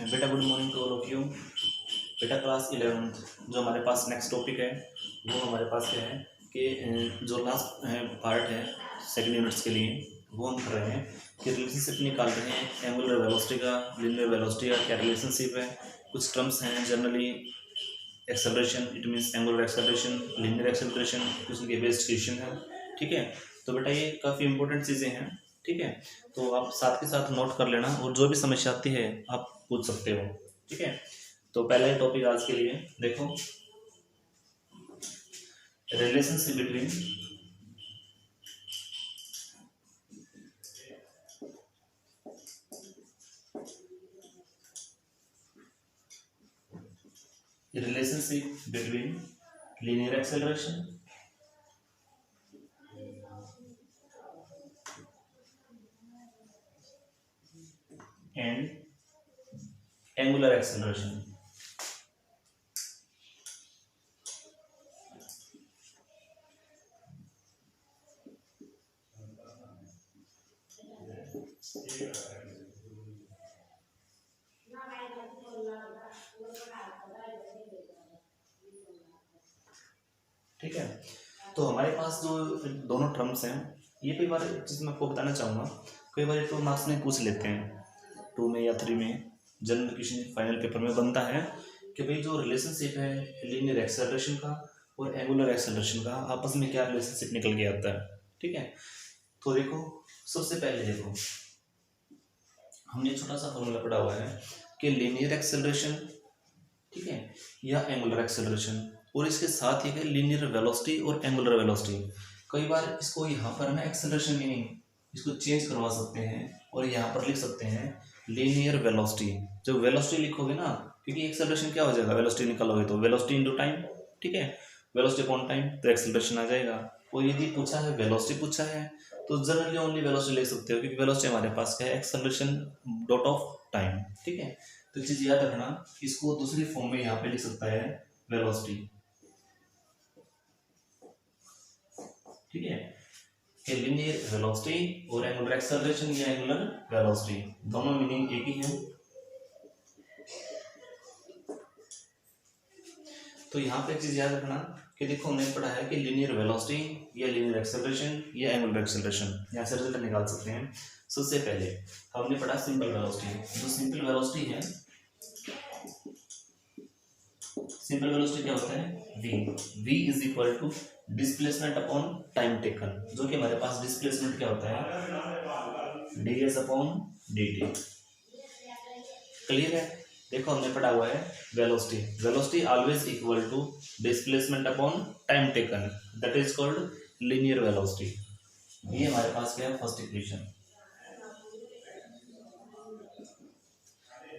बेटा good morning to all of you. बेटा class 11th जो हमारे पास नेक्स्ट टॉपिक है वो हमारे पास क्या है कि जो लास्ट पार्ट है सेकंड यूनिट्स के लिए वो हम कर रहे हैं कि रिलेशनशिप निकाल रहे हैं एंगुलर वेलोसिटी का, लीनियर वेलोसिटी का क्या रिलेशनशिप है। कुछ टर्म्स हैं generally acceleration, it means angular acceleration, linear acceleration, कुछ इनके बेस्ड क्वेश्चन है। ठीक है, तो बेटा ये काफ़ी इंपॉर्टेंट चीज़ें हैं। ठीक है, तो आप साथ के साथ नोट कर लेना और जो भी समस्या आती है आप पूछ सकते हो। ठीक है, तो पहला ही टॉपिक आज के लिए देखो, relationship between linear acceleration and angular acceleration. ठीक है, तो हमारे पास जो दोनों टर्म्स हैं ये कई बार चीज़ मैं आपको बताना चाहूँगा, कई बार तो मार्क्स में पूछ लेते हैं 2 में या 3 में, जनरल क्वेश्चन फाइनल पेपर में बनता है कि भाई जो रिलेशनशिप है लीनियर एक्सेलरेशन का और एंगुलर एक्सेलरेशन का आपस में क्या रिलेशनशिप निकल के आता है। ठीक है, तो देखो सबसे पहले देखो हमने छोटा सा फॉर्मूला पढ़ा हुआ है कि लीनियर एक्सेलरेशन, ठीक है, या एंगुलर एक्सेलरेशन, और इसके साथ ही है लीनियर वेलोसिटी और एंगुलर वेलोसिटी। कई बार इसको यहाँ पर ना एक्सेलरेशन मीनिंग इसको चेंज करवा सकते हैं और यहाँ पर लिख सकते हैं लीनियर वेलोसिटी। जब वेलोसिटी लिखोगे ना, क्योंकि एक्सेलरेशन क्या हो जाएगा, वेलोसिटी निकालोगे तो वेलोसिटी इनटू टाइम। ठीक है, वेलोसिटी अपॉन टाइम तो एक्सेलरेशन आ जाएगा। और यदि पूछा है वेलोसिटी पूछा है तो जनरली ओनली वेलोसिटी ले सकते हो, क्योंकि वेलोसिटी हमारे पास क्या है, एक्सेलरेशन डॉट ऑफ टाइम। ठीक है, तो चीज याद रखना, इसको दूसरी फॉर्म में यहाँ पे लिख सकता है वेलोसिटी। ठीक है, कि लीनियर वेलोसिटी और एंगुलर एक्सेलरेशन या एंगुलर वेलोसिटी दोनों मीनिंग एक ही है। तो यहाँ पे एक चीज याद रखना कि देखो हमने पढ़ा है कि लीनियर वेलोसिटी या लीनियर एक्सेलरेशन या एंगुलर एक्सेलरेशन, यहाँ से रिजल्ट निकाल सकते हैं। सबसे पहले हमने पढ़ा सिंपल वेलोसिटी। जो सिंपल वेलोसिटी है, सिंपल वेलोसिटी क्या होता है, v is equal to displacement upon time taken, जो कि हमारे पास डिस्प्लेसमेंट क्या होता है, ds अपॉन dt। क्लियर है, देखो हमने पढ़ा हुआ है velocity, velocity always equal to displacement upon time taken, that is called linear velocity. ये हमारे पास क्या है, फर्स्ट इक्वेशन।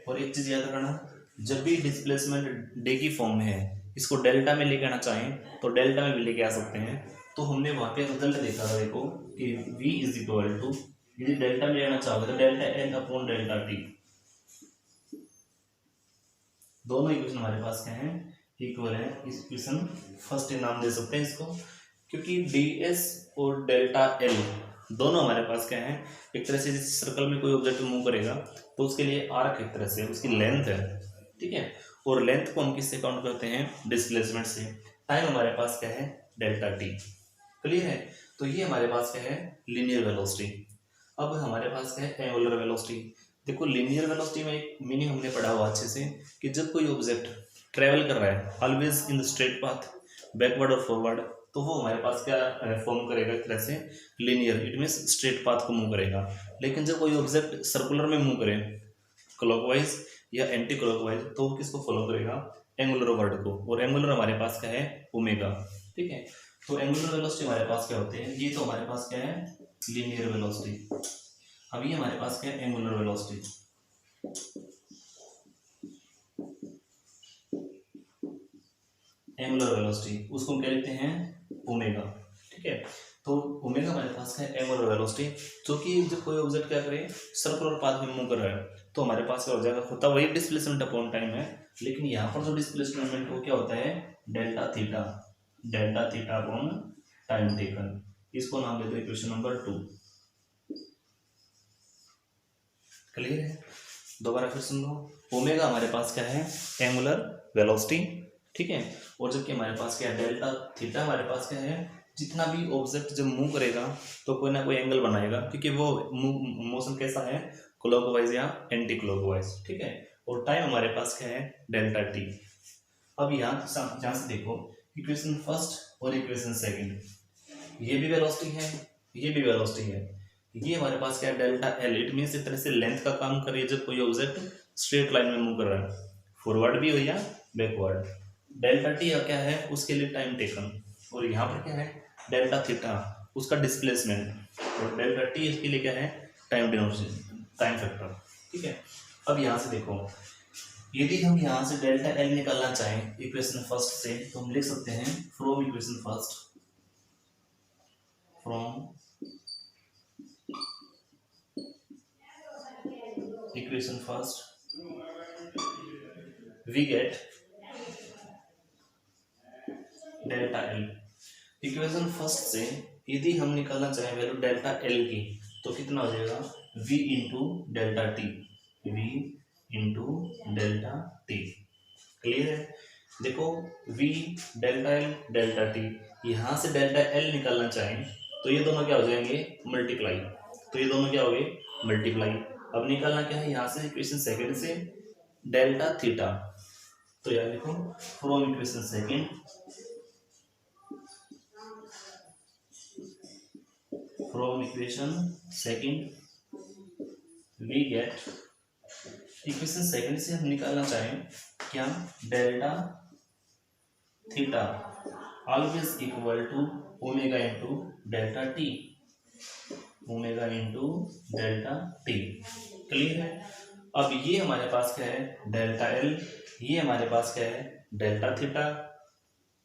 और एक चीज याद रखना, जब भी डिस्प्लेसमेंट डे की फॉर्म में है, इसको डेल्टा में लेके आना चाहें तो डेल्टा में भी लेके आ सकते हैं। तो हमने वहां पे रिजल्ट देखा था देखो कि v इज इक्वल टू, यदि डेल्टा में लेना चाहोगे तो delta N upon delta T. दोनों इक्वेशन हमारे पास क्या है, इक्वल है। इस इक्वेशन फर्स्ट नाम दे सकते हैं इसको, क्योंकि ds और डेल्टा एल दोनों हमारे पास क्या है, एक तरह से जिस सर्कल में कोई ऑब्जेक्ट मूव करेगा तो उसके लिए आर्क एक तरह से उसकी लेंथ है। ठीक है, और लेंथ को हम किससे काउंट करते हैं, डिस्प्लेसमेंट से। टाइम हमारे पास क्या है, डेल्टा टी। क्लियर है, तो ये हमारे पास क्या है, लीनियर वेलोसिटी। अब हमारे पास क्या है, एंगुलर वेलोसिटी। देखो लीनियर वेलोसिटी में एक मीनिंग हमने पढ़ा हुआ अच्छे से कि जब कोई ऑब्जेक्ट ट्रेवल कर रहा है always in the straight path, backward और फॉरवर्ड, तो वो हमारे पास क्या फॉर्म करेगा, एक तरह से linear, it means straight path को मूव करेगा। लेकिन जब कोई ऑब्जेक्ट सर्कुलर में मूव करे, क्लॉकवाइज या एंटी क्लॉकवाइज, तो वो किसको फॉलो करेगा, एंगुलर वर्ड को। और एंगुलर हमारे पास क्या है, ओमेगा। ठीक है, तो एंगुलर वेलोसिटी हमारे पास क्या होते हैं, ये तो हमारे पास क्या है, लीनियर वेलोसिटी। अब ये हमारे पास क्या है, एंगुलर वेलोसिटी। एंगुलर वेलोसिटी उसको हम क्या लिखते हैं, ओमेगा। ठीक है, तो ओमेगा हमारे पास है एंगुलर वेलोसिटी, जो कि जब कोई ऑब्जेक्ट क्या करे, सर्कुलर पाथ में मूव कर रहा है तो हमारे पास क्या हो जाएगा, होता वही डिस्प्लेसमेंट अपॉन टाइम है, लेकिन यहाँ पर जो डिस्प्लेसमेंट वो क्या होता है, delta theta, delta theta upon time taken. इसको नाम देते हैं क्वेश्चन नंबर 2। क्लियर है, दोबारा फिर सुन लो, ओमेगा हमारे पास क्या है, एंगुलर वेलोसिटी, ठीक है। और जबकि हमारे पास क्या है, डेल्टा थीटा हमारे पास क्या है, जितना भी ऑब्जेक्ट जब मूव करेगा तो कोई ना कोई एंगल बनाएगा, क्योंकि वो मोशन कैसा है, क्लॉकवाइज या एंटी क्लॉकवाइज, ठीक है। और टाइम हमारे पास क्या है, डेल्टा टी। अब यहाँ से देखो, इक्वेशन फर्स्ट और इक्वेशन सेकंड, ये भी वेलोसिटी है, ये भी वेलोसिटी है। ये हमारे पास क्या है, डेल्टा एल। इट मीन्स एक तरह से लेंथ का काम कर रही है जब कोई ऑब्जेक्ट स्ट्रेट लाइन में मूव कर रहा है, फॉरवर्ड भी हो या बैकवर्ड। डेल्टा टी क्या है, उसके लिए टाइम टेकन। और यहाँ पर क्या है, डेल्टा थीटा, उसका डिस्प्लेसमेंट। और डेल्टा टी इसके लिए क्या है, टाइम डिनोमिनेशन, टाइम फैक्टर, ठीक है। अब यहाँ से देखो, यदि हम यहाँ से डेल्टा एल निकालना चाहें इक्वेशन फर्स्ट से, तो हम लिख सकते हैं from equation first, from equation first we get delta L. Equation first से यदि हम निकालना चाहें वैल्यू डेल्टा एल की, तो कितना हो जाएगा, v into delta T, v into delta T. Clear है? देखो v delta L delta T, यहाँ से डेल्टा एल निकालना चाहें तो ये दोनों क्या हो जाएंगे, मल्टीप्लाई। तो ये दोनों क्या हो गए, मल्टीप्लाई। अब निकालना क्या है, यहाँ से इक्वेशन सेकंड से डेल्टा थीटा। तो यार देखो, from equation second from equation second we get, equation second से हम निकालना चाहें क्या, delta theta always equal to omega into delta T, omega into delta T. Clear है? अब ये हमारे पास क्या है, डेल्टा एल, ये हमारे पास क्या है, delta theta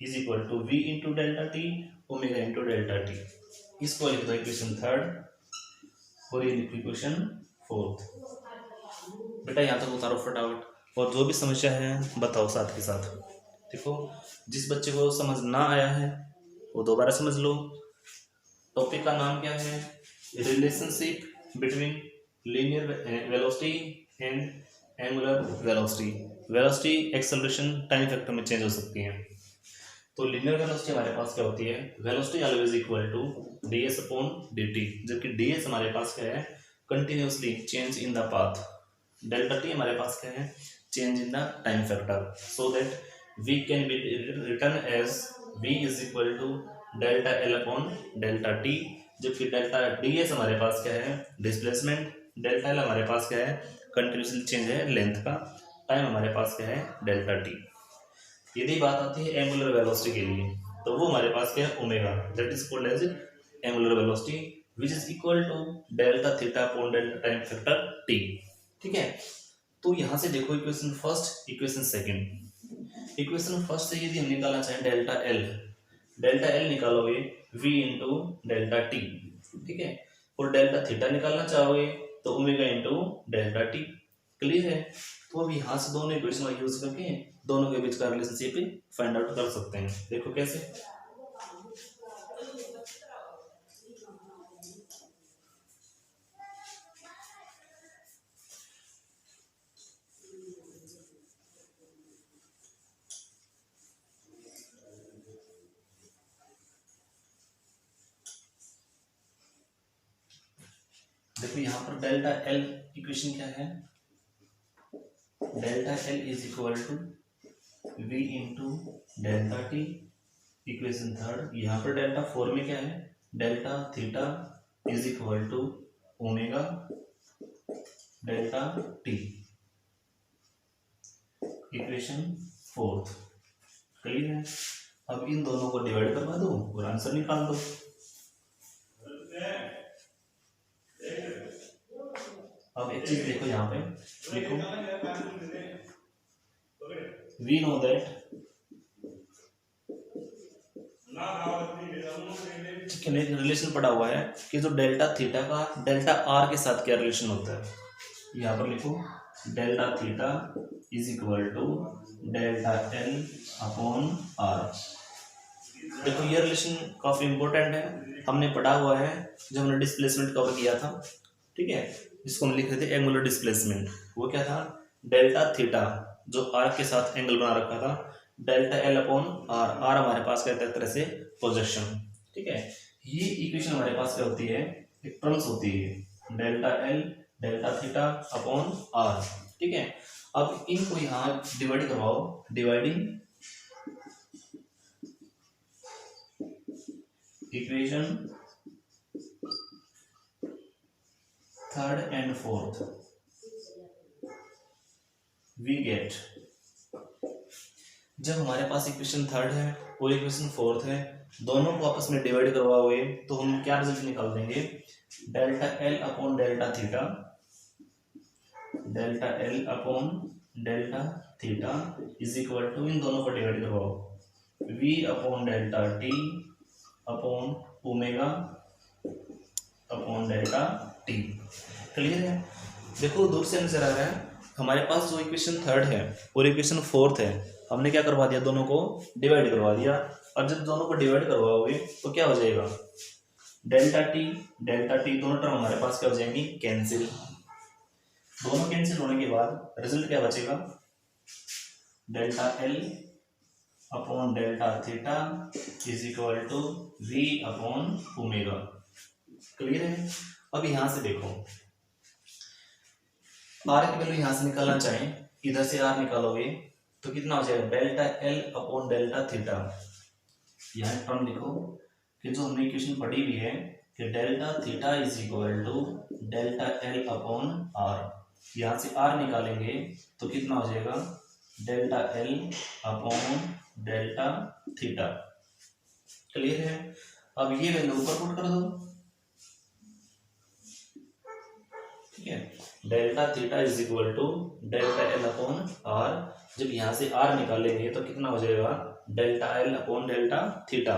is equal to V into delta T, omega into delta T. इसको लिख दो इक्वेशन थर्ड और ये लिखो इक्वेशन फोर्थ। बेटा यहाँ तक उतारो फटाफट, और जो भी समस्या है बताओ साथ के साथ। देखो, जिस बच्चे को समझ ना आया है वो दोबारा समझ लो। टॉपिक का नाम क्या है, relationship between linear velocity and angular velocity. Velocity acceleration time factor में चेंज हो सकती है। तो लीनियर वेलोसिटी हमारे पास क्या होती है, velocity always equal to ds upon dt, जबकि ds हमारे पास क्या है, continuously change in the path. Delta t हमारे पास क्या है, change in the time factor, so that v can be written as v is equal to delta l upon delta t, जबकि डेल्टा ds हमारे पास क्या है, डिस्प्लेसमेंट। डेल्टा l हमारे पास क्या है, कंटिन्यूसली चेंज है लेंथ का। टाइम हमारे पास क्या है, डेल्टा t। यदि बात आती है एंगुलर वेलोसिटी के लिए, तो वो हमारे पास क्या है, omega, that is called as angular velocity which is equal to delta theta upon delta time factor T. ठीक है? तो यहां से देखो equation first, equation second. Equation first से यदि हम निकालना चाहें डेल्टा एल निकालोगे v इंटू डेल्टा टी, ठीक है, और डेल्टा थीटा निकालना चाहोगे तो omega into delta T. Clear है? तो अब यहाँ से दोनों इक्वेशन का यूज करके दोनों के बीच का रिलेशनशिप फाइंड आउट कर सकते हैं। देखो कैसे। देखो यहाँ पर डेल्टा एल इक्वेशन क्या है, delta L is equal to V into delta T, equation third. यहाँ पर डेल्टा फोर में क्या है, delta theta is equal to omega delta T, equation fourth. Clear है? अब इन दोनों को डिवाइड करवा दो और आंसर निकाल दो। अब एक चीज देखो, यहाँ पे लिखो, वी नो दैट, ठीक है, रिलेशन पड़ा हुआ है कि जो डेल्टा थीटा का डेल्टा आर के साथ क्या रिलेशन होता है। यहाँ पर लिखो delta theta is equal to delta L upon R. देखो ये रिलेशन काफी इंपॉर्टेंट है, हमने पढ़ा हुआ है जब हमने डिस्प्लेसमेंट कवर किया था। ठीक है, जिसको हम लिख रहे थे एंगुलर डिस्प्लेसमेंट, वो क्या था डेल्टा थीटा, जो आर्क के साथ एंगल बना रखा था, delta L upon R, R हमारे पास क्या है एक तरह से प्रोजेक्शन। ठीक है, ये इक्वेशन हमारे पास क्या होती है, एक टर्म्स होती है delta L delta theta upon R. ठीक है, अब इनको यहाँ डिवाइड करवाओ, dividing equation third and fourth, we get, जब हमारे पास इक्वेशन थर्ड है और इक्वेशन फोर्थ है, दोनों को आपस में डिवाइड करवाओगे तो हम क्या रिजल्ट निकाल देंगे, delta L upon delta theta, delta L upon delta theta is equal to, इन दोनों को डिवाइड करवाओ, V upon delta T upon omega upon delta T. Clear है? देखो दूर से नजर आ रहा है, हमारे पास जो इक्वेशन थर्ड है और इक्वेशन फोर्थ है, हमने क्या करवा दिया, दोनों को डिवाइड करवा दिया। और जब दोनों को डिवाइड करवाओगे तो क्या हो जाएगा, डेल्टा टी दोनों टर्म हमारे पास क्या हो जाएंगी, कैंसिल। दोनों कैंसिल होने के बाद रिजल्ट क्या बचेगा, delta L upon delta theta is equal to V upon omega. Clear है? अब यहां से देखो, आर की वैल्यू यहां से निकालना चाहें, इधर से आर निकालोगे तो कितना हो जाएगा, delta L upon delta theta. यहाँ टर्म लिखो कि जो हमने इक्वेशन पढ़ी हुई है कि delta theta is equal to delta L upon R, यहाँ से आर निकालेंगे तो कितना हो जाएगा, delta L upon delta theta. Clear है? अब ये वैल्यू ऊपर पुट कर दो। ठीक है, delta theta is equal to delta L upon R, जब यहां से आर निकालेंगे तो कितना हो जाएगा, delta L upon delta theta.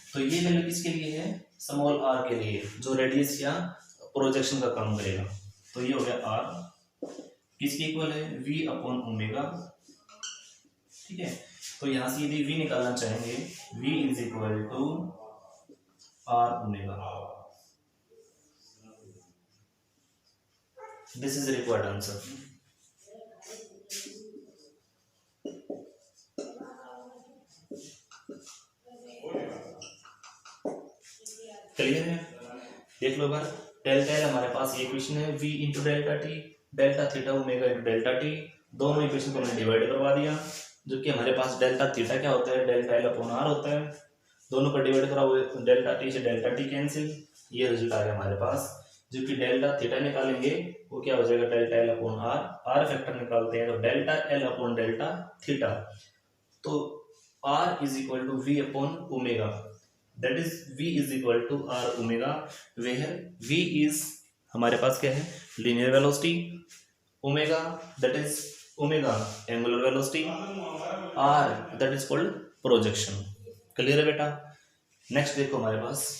तो ये वैल्यू किसके लिए है, स्मॉल आर के लिए, जो रेडियस या प्रोजेक्शन का काम करेगा। तो ये हो गया आर, किसके इक्वल है, वी अपॉन ओमेगा। ठीक है, तो यहां से यदि वी निकालना चाहेंगे, V is equal to R omega. This is required answer. Clear है? देख लो बार, डेल्टा एल हमारे पास ये इक्वेशन है, v into delta T, delta theta omega into delta T, दोनों इक्वेशन को हमने डिवाइड करवा दिया। जो कि हमारे पास डेल्टा थीटा क्या होता है, डेल्टा एल अपॉन आर होता है, दोनों को डिवाइड कराओ, डेल्टा टी से डेल्टा टी कैंसिल, ये रिजल्ट आ गया हमारे पास। जो कि डेल्टा थीटा निकालेंगे वो क्या हो जाएगा, delta L upon R, R factor निकालते हैं तो delta L upon delta theta, तो R is equal to V upon omega, that is v is equal to r omega, where v is हमारे पास क्या है, linear velocity, omega that is omega angular velocity, r that is called projection। Clear है बेटा? Next देखो हमारे पास,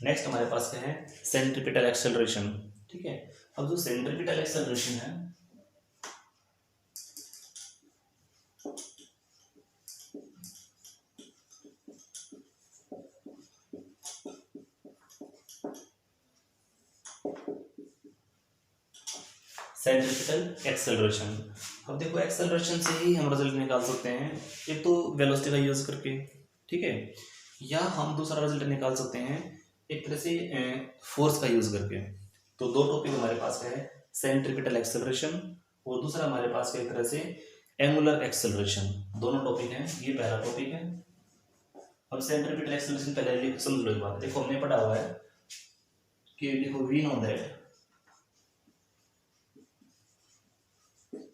next हमारे पास क्या है, सेंट्रीपिटल एक्सेलरेशन। ठीक है, अब जो सेंट्रीपिटल एक्सेलरेशन है, सेंट्रीपिटल एक्सेलरेशन, अब देखो एक्सेलरेशन से ही हम रिजल्ट निकाल सकते हैं, एक तो वेलोसिटी का यूज करके, ठीक है, या हम दूसरा रिजल्ट निकाल सकते हैं एक तरह से फोर्स का यूज करके। तो दो टॉपिक हमारे पास है, सेंट्रीपिटल एक्सेलरेशन और दूसरा हमारे पास एक तरह से एंगुलर एक्सेलरेशन, दोनों टॉपिक हैं। ये पहला टॉपिक है। अब सेंट्रीपिटल एक्सेलरेशन पहले समझ लो एक बात, देखो हमने पढ़ा हुआ है कि देखो वी नो दैट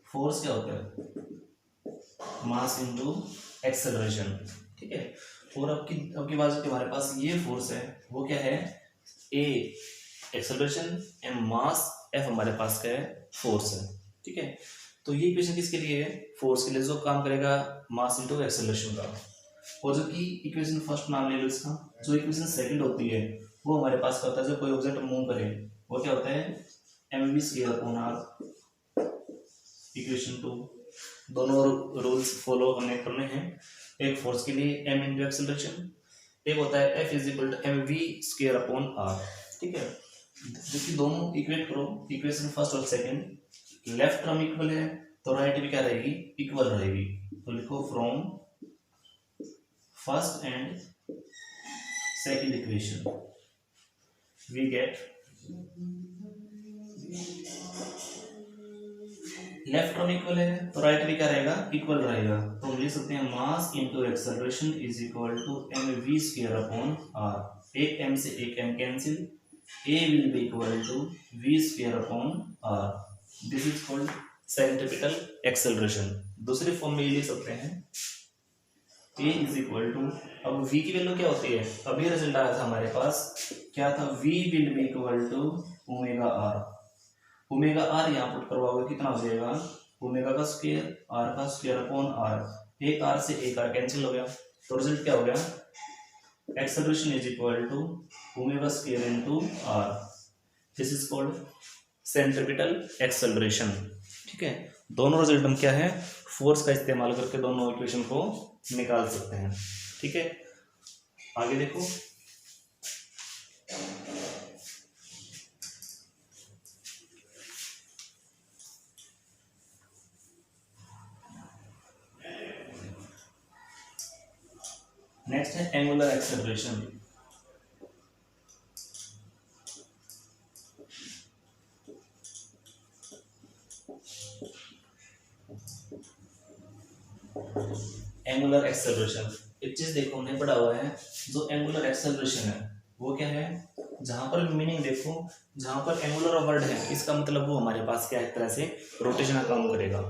फोर्स क्या होता है, मास इनटू एक्सेलरेशन। ठीक है, और अब की बात हमारे पास ये फोर्स है, वो क्या है, ए एक्सेलरेशन एंड मास एफ हमारे पास क्या है, फोर्स है। ठीक है, तो ये इक्वेशन किसके लिए है? फोर्स के लिए, जो काम करेगा मास इनटू एक्सेलरेशन का। और जो कि इक्वेशन फर्स्ट नाम ले लो इसका, जो इक्वेशन सेकंड होती है वो हमारे पास क्या होता है, जब कोई ऑब्जेक्ट मूव करे वो क्या होता है, mv square upon r। Equation 2 दोनों रूल्स फॉलो हमें करने हैं। एक फोर्स के लिए m इंटू एक्सेलरेशन, एक होता है F is equal to mv square upon r। ठीक है, जबकि दोनों इक्वेट करो, इक्वेशन फर्स्ट और सेकंड, लेफ्ट टर्म इक्वल है तो राइट भी क्या रहेगी, इक्वल रहेगी। तो लिखो from first and second equation we get left term equal है तो राइट भी क्या रहेगा, इक्वल रहेगा। तो हम लिख सकते हैं mass into acceleration is equal to mv square upon r। एक m से एक m cancel, a will be equal to v square upon r। This is called centripetal acceleration. दूसरे फॉर्म में ये लिख सकते हैं a इज इक्वल टू, अब v की वैल्यू क्या होती है, अभी रिजल्ट आया था हमारे पास, क्या था, v will be equal to omega r। Omega r यहाँ पुट करवाओगे कितना हो जाएगा, ओमेगा का स्क्वायर r का स्क्वायर अपॉन r। एक r से एक r कैंसिल हो गया, तो रिजल्ट क्या हो गया, acceleration is equal to omega square into r। This is called centripetal acceleration. ठीक है, दोनों रिजल्ट हम क्या है, फोर्स का इस्तेमाल करके दोनों इक्वेशन को निकाल सकते हैं। ठीक है, आगे देखो, नेक्स्ट है एंगुलर एक्सेलरेशन। एंगुलर एक्सेलरेशन एक चीज देखो हमने पढ़ा हुआ है, जो एंगुलर एक्सेलरेशन है वो क्या है, जहां पर मीनिंग देखो, जहां पर एंगुलर वर्ड है इसका मतलब वो हमारे पास क्या एक तरह से रोटेशन का काम करेगा।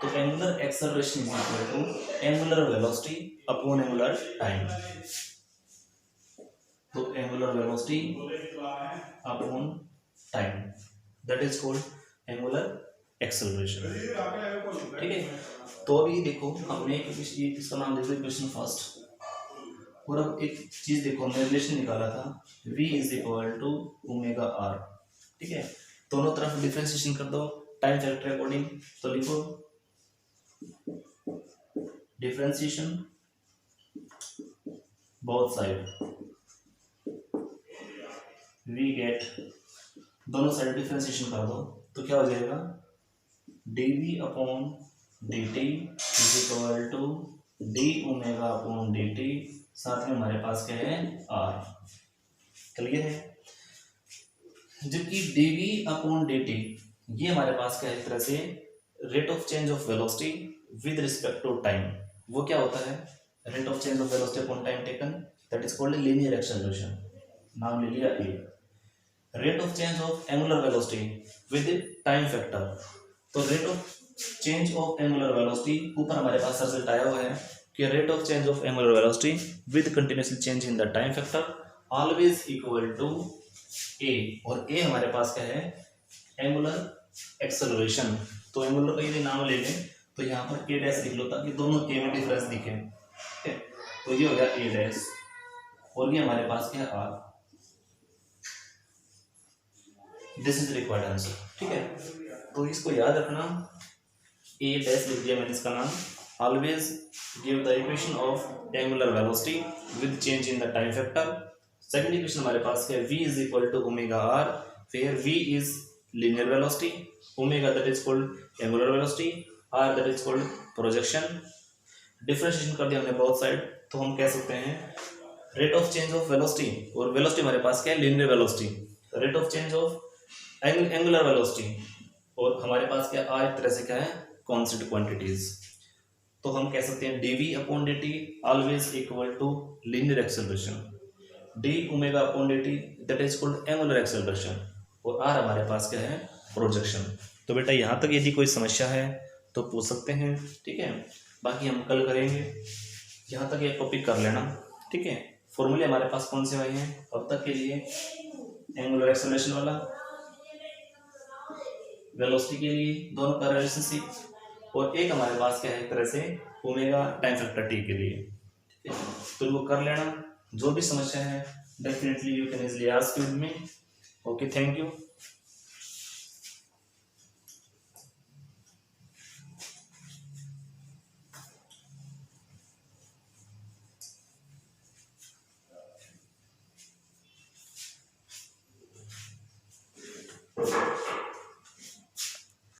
तो angular acceleration is equal to angular velocity upon angular time. तो angular velocity upon time, that is called angular acceleration. ठीक है, तो अभी देखो हमने इसका नाम देखो इक्वेशन फर्स्ट, और अब एक चीज देखो हमने रिलेशन निकाला था v is equal to omega r। ठीक है, दोनों तरफ डिफरेंशिएशन कर दो टाइम फैक्टर अकॉर्डिंग। तो लिखो differentiation both side, we get, दोनों साइड डिफरेंशिएशन कर दो तो क्या हो जाएगा, dv upon dt is equal to d omega upon dt, साथ में हमारे पास क्या है r। क्लियर है, जबकि dv अपॉन dt ये हमारे पास क्या है, एक तरह से rate of change of velocity with respect to time. वो क्या होता है, rate of change of velocity upon time taken, that is called linear acceleration. नाम ले लिया ए। Rate of change of angular velocity with time factor, तो rate of change of angular velocity ऊपर हमारे पास रिजल्ट आया हुआ है कि rate of change of angular velocity with continuously change in the time factor always equal to ए। और ए हमारे पास क्या है, एंगुलर एक्सेलरेशन। तो एंगुलर का यदि नाम ले लें तो यहाँ पर ए डैश लिख लो ताकि दोनों ए में डिफरेंस दिखे। ठीक है, तो ये हो गया ए डैश और ये हमारे पास क्या है R. This is required answer. ठीक है, तो इसको याद रखना, ए डैश लिख दिया मैंने इसका नाम। Always give the equation of angular velocity with change in the time factor. Second equation हमारे पास है v is equal to omega r, where v is linear velocity, omega that is called angular velocity, r that is called projection. Differentiation कर दिया हमने both side, तो हम कह सकते हैं rate of change of velocity, और वेलोसिटी हमारे पास क्या है, linear velocity, rate of change of angular velocity, और हमारे पास क्या r एक तरह से क्या है, कांस्टेंट क्वांटिटीज। तो हम कह सकते हैं dv upon dt always equal to linear acceleration, d omega upon dt that is called angular acceleration, और r हमारे पास क्या है, प्रोजेक्शन। तो बेटा यहाँ तक यदि कोई समस्या है तो पूछ सकते हैं। ठीक है, बाकी हम कल करेंगे, यहाँ तक ये टॉपिक कर लेना। ठीक है, फॉर्मूले हमारे पास कौन से आए हैं अब तक के लिए, एंगुलर एक्सेलरेशन वाला, वेलोसिटी के लिए दोनों का रिलेशनशिप, और एक हमारे पास क्या है एक तरह से ओमेगा टाइम फैक्टर टी के लिए, ठीक है। तो वो कर लेना, जो भी समस्या है definitely you can easily ask with me. Okay, thank you.